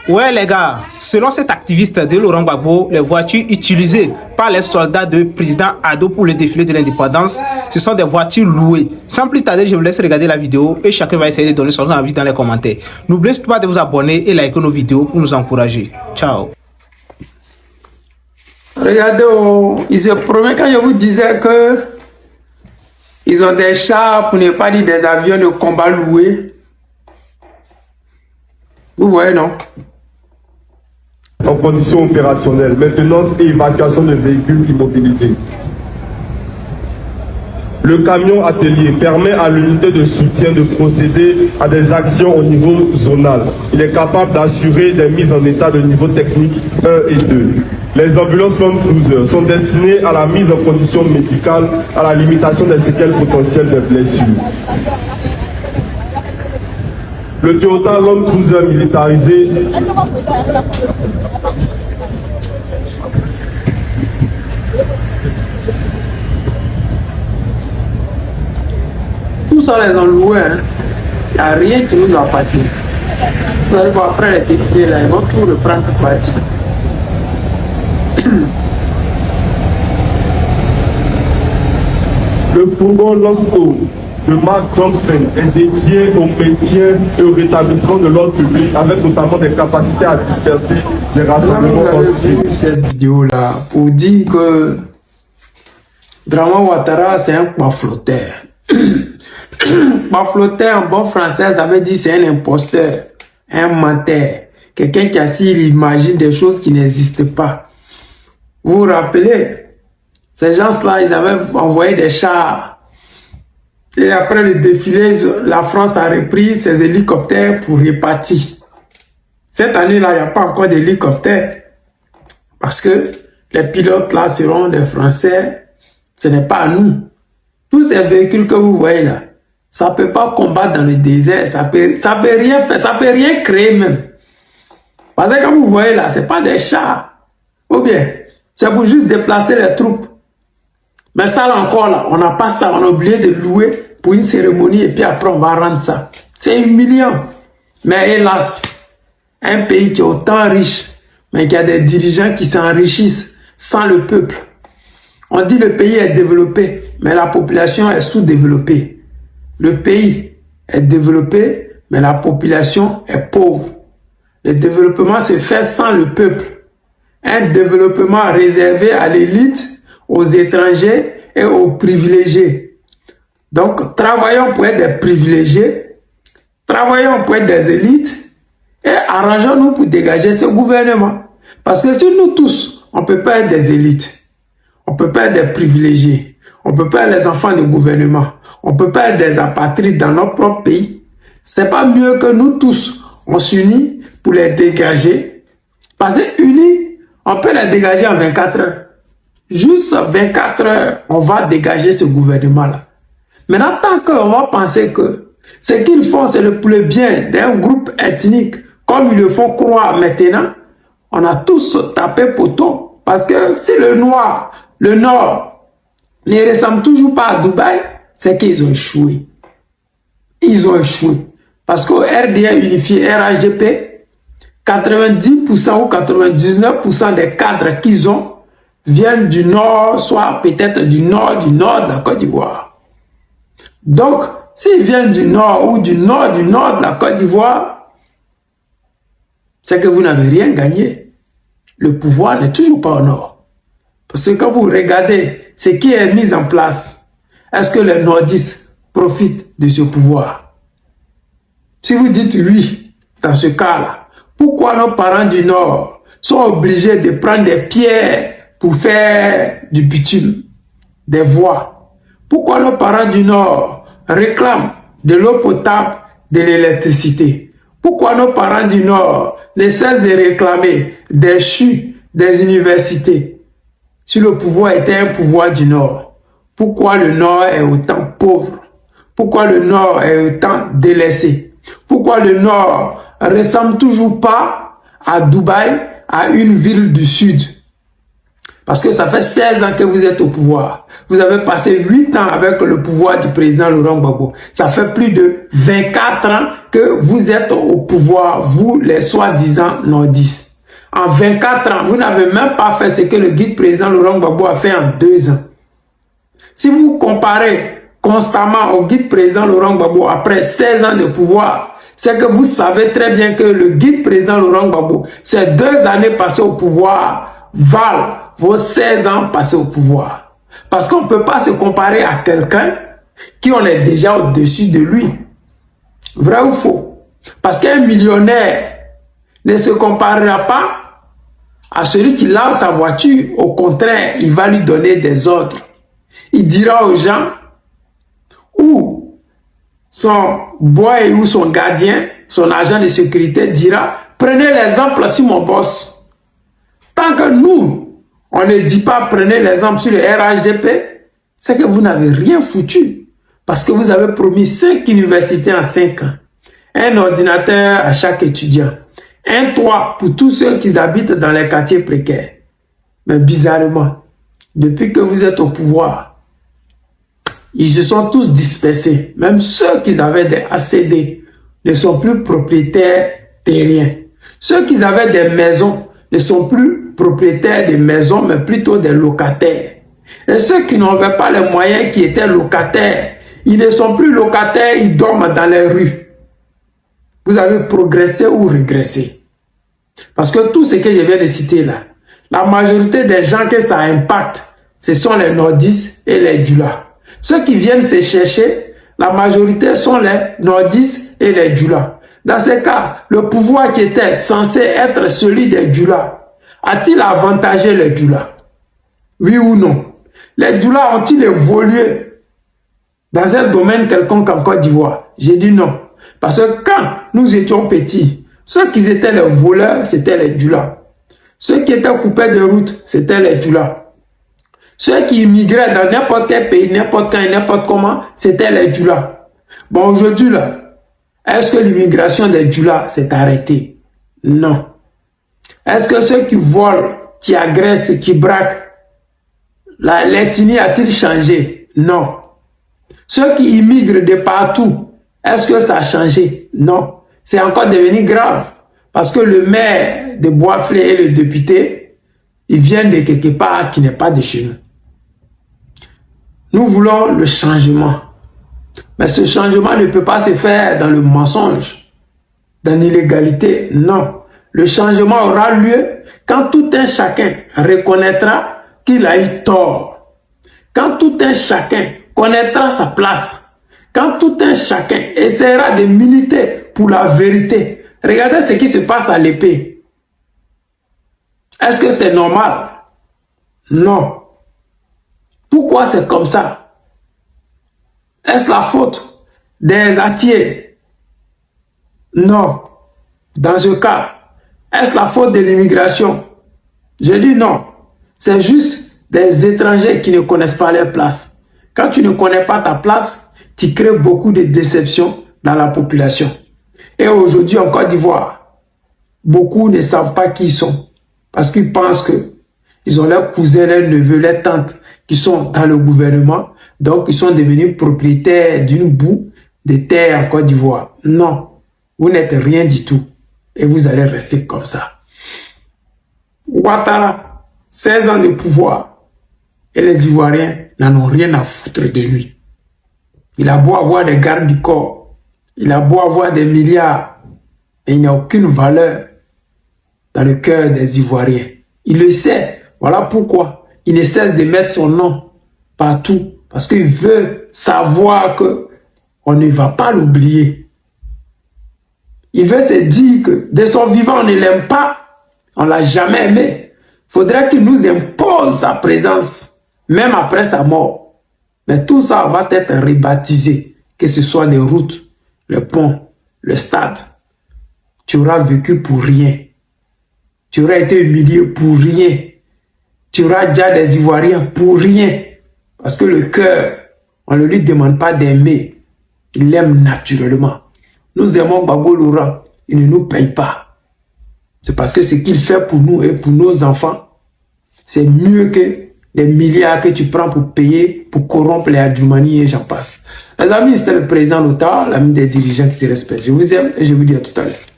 Ouais les gars, selon cet activiste de Laurent Gbagbo, les voitures utilisées par les soldats de président Ado pour le défilé de l'indépendance, ce sont des voitures louées. Sans plus tarder, je vous laisse regarder la vidéo et chacun va essayer de donner son avis dans les commentaires. N'oubliez surtout pas de vous abonner et liker nos vidéos pour nous encourager. Ciao. Regardez, ils se promettent quand je vous disais que ils ont des chars, pour ne pas dire des avions de combat loués. Vous voyez, non? En conditions opérationnelles, maintenance et évacuation de véhicules immobilisés. Le camion atelier permet à l'unité de soutien de procéder à des actions au niveau zonal. Il est capable d'assurer des mises en état de niveau technique 1 et 2. Les ambulances Land Cruiser sont destinées à la mise en condition médicale, à la limitation des séquelles potentielles des blessures. Le Toyota Land Cruiser militarisé Tout ça, les ont loués. Il n'y a rien qui nous appartient. Vous allez voir après les défilés, là, ils vont tout reprendre pour partir. Le fourgon Losco de Mark Thompson est dédié au maintien et au rétablissement de l'ordre public avec notamment des capacités à disperser les rassemblements hostiles. Cette vidéo-là pour dire que Draman Ouattara c'est un pamphloteur. Pamphloteur en bon français, ça veut dire c'est un imposteur, un menteur, quelqu'un qui il imagine des choses qui n'existent pas. Vous vous rappelez, ces gens-là, ils avaient envoyé des chars. Et après le défilé, la France a repris ses hélicoptères pour repartir. Cette année-là, il n'y a pas encore d'hélicoptères. Parce que les pilotes là seront des Français. Ce n'est pas à nous. Tous ces véhicules que vous voyez là, ça ne peut pas combattre dans le désert. Ça peut rien faire. Ça ne peut rien créer même. Parce que quand vous voyez là, ce n'est pas des chars. Ou bien, c'est pour juste déplacer les troupes. Mais ça là encore là, on n'a pas ça. On a oublié de louer pour une cérémonie et puis après on va rendre ça. C'est humiliant. Mais hélas, un pays qui est autant riche, mais qui a des dirigeants qui s'enrichissent sans le peuple. On dit le pays est développé, mais la population est sous-développée. Le pays est développé, mais la population est pauvre. Le développement se fait sans le peuple. Un développement réservé à l'élite, aux étrangers et aux privilégiés. Donc, travaillons pour être des privilégiés, travaillons pour être des élites et arrangeons-nous pour dégager ce gouvernement. Parce que si nous tous, on ne peut pas être des élites, on ne peut pas être des privilégiés, on ne peut pas être les enfants du gouvernement, on ne peut pas être des apatrides dans notre propre pays, c'est pas mieux que nous tous, on s'unit pour les dégager. Parce que unis, on peut les dégager en 24 heures. Juste 24 heures, on va dégager ce gouvernement-là. Maintenant, tant qu'on va penser que ce qu'ils font, c'est pour le bien d'un groupe ethnique, comme ils le font croire maintenant, on a tous tapé poteau. Parce que si le Nord ne ressemble toujours pas à Dubaï, c'est qu'ils ont échoué. Ils ont échoué. Parce qu'au RDA unifié, RHDP, 90% ou 99% des cadres qu'ils ont viennent du Nord, soit peut-être du Nord de la Côte d'Ivoire. Donc, s'ils viennent du Nord ou du Nord de la Côte d'Ivoire, c'est que vous n'avez rien gagné. Le pouvoir n'est toujours pas au Nord. Parce que quand vous regardez ce qui est mis en place, est-ce que les Nordistes profitent de ce pouvoir? Si vous dites oui, dans ce cas-là, pourquoi nos parents du Nord sont obligés de prendre des pierres pour faire du bitume, des voies? Pourquoi nos parents du Nord réclament de l'eau potable, de l'électricité? Pourquoi nos parents du Nord ne cessent de réclamer des CHU, des universités? Si le pouvoir était un pouvoir du Nord, pourquoi le Nord est autant pauvre? Pourquoi le Nord est autant délaissé? Pourquoi le Nord ne ressemble toujours pas à Dubaï, à une ville du Sud? Parce que ça fait 16 ans que vous êtes au pouvoir. Vous avez passé 8 ans avec le pouvoir du président Laurent Gbagbo. Ça fait plus de 24 ans que vous êtes au pouvoir, vous les soi-disant nordistes. En 24 ans, vous n'avez même pas fait ce que le guide président Laurent Gbagbo a fait en 2 ans. Si vous comparez constamment au guide président Laurent Gbagbo après 16 ans de pouvoir, c'est que vous savez très bien que le guide président Laurent Gbagbo, ces 2 années passées au pouvoir, valent vos 16 ans passés au pouvoir. Parce qu'on ne peut pas se comparer à quelqu'un qui en est déjà au-dessus de lui. Vrai ou faux? Parce qu'un millionnaire ne se comparera pas à celui qui lave sa voiture. Au contraire, il va lui donner des ordres. Il dira aux gens où son boy ou son gardien, son agent de sécurité dira, prenez l'exemple sur mon boss. Tant que nous, on ne dit pas prenez l'exemple sur le RHDP, c'est que vous n'avez rien foutu. Parce que vous avez promis 5 universités en 5 ans. Un ordinateur à chaque étudiant. Un toit pour tous ceux qui habitent dans les quartiers précaires. Mais bizarrement, depuis que vous êtes au pouvoir, ils se sont tous dispersés. Même ceux qui avaient des ACD ne sont plus propriétaires terriens. Ceux qui avaient des maisons ne sont plus propriétaires des maisons, mais plutôt des locataires. Et ceux qui n'avaient pas les moyens, qui étaient locataires, ils ne sont plus locataires, ils dorment dans les rues. Vous avez progressé ou régressé. Parce que tout ce que je viens de citer là, la majorité des gens que ça impacte, ce sont les nordistes et les djulas. Ceux qui viennent se chercher, la majorité sont les nordistes et les djulas. Dans ce cas, le pouvoir qui était censé être celui des djulas, a-t-il avantagé les djulas? Oui ou non? Les djulas ont-ils évolué dans un domaine quelconque en Côte d'Ivoire? J'ai dit non. Parce que quand nous étions petits, ceux qui étaient les voleurs, c'était les djulas. Ceux qui étaient coupés de route, c'était les djulas. Ceux qui immigraient dans n'importe quel pays, n'importe quand, n'importe comment, c'était les djulas. Bon, aujourd'hui, là, est-ce que l'immigration des djulas s'est arrêtée? Non. Est-ce que ceux qui volent, qui agressent, qui braquent, l'ethnie a-t-il changé? Non. Ceux qui immigrent de partout, est-ce que ça a changé? Non. C'est encore devenu grave. Parce que le maire de Boisflé et le député, ils viennent de quelque part qui n'est pas de chez nous. Nous voulons le changement. Mais ce changement ne peut pas se faire dans le mensonge, dans l'illégalité. Non. Le changement aura lieu quand tout un chacun reconnaîtra qu'il a eu tort. Quand tout un chacun connaîtra sa place. Quand tout un chacun essaiera de militer pour la vérité. Regardez ce qui se passe à l'épée. Est-ce que c'est normal? Non. Pourquoi c'est comme ça? Est-ce la faute des Atiers? Non. Dans ce cas, est-ce la faute de l'immigration? Je dis non. C'est juste des étrangers qui ne connaissent pas leur place. Quand tu ne connais pas ta place, tu crées beaucoup de déceptions dans la population. Et aujourd'hui en Côte d'Ivoire, beaucoup ne savent pas qui ils sont. Parce qu'ils pensent qu'ils ont leurs cousins, leurs neveux, leurs tantes qui sont dans le gouvernement. Donc ils sont devenus propriétaires d'une boue de terre en Côte d'Ivoire. Non, vous n'êtes rien du tout. Et vous allez rester comme ça. Ouattara, 16 ans de pouvoir. Et les Ivoiriens n'en ont rien à foutre de lui. Il a beau avoir des gardes du corps. Il a beau avoir des milliards. Mais il n'a aucune valeur dans le cœur des Ivoiriens. Il le sait. Voilà pourquoi il ne cesse de mettre son nom partout. Parce qu'il veut savoir qu'on ne va pas l'oublier. Il veut se dire que de son vivant, on ne l'aime pas. On ne l'a jamais aimé. Il faudrait qu'il nous impose sa présence, même après sa mort. Mais tout ça va être rebaptisé, que ce soit des routes, le pont, le stade. Tu auras vécu pour rien. Tu auras été humilié pour rien. Tu auras déjà des Ivoiriens pour rien. Parce que le cœur, on ne lui demande pas d'aimer. Il l'aime naturellement. Nous aimons Gbagbo Laurent, il ne nous paye pas. C'est parce que ce qu'il fait pour nous et pour nos enfants, c'est mieux que les milliards que tu prends pour payer, pour corrompre les Adjoumani et j'en passe. Les amis, c'était le président Lota, l'ami des dirigeants qui se respectent. Je vous aime et je vous dis à tout à l'heure.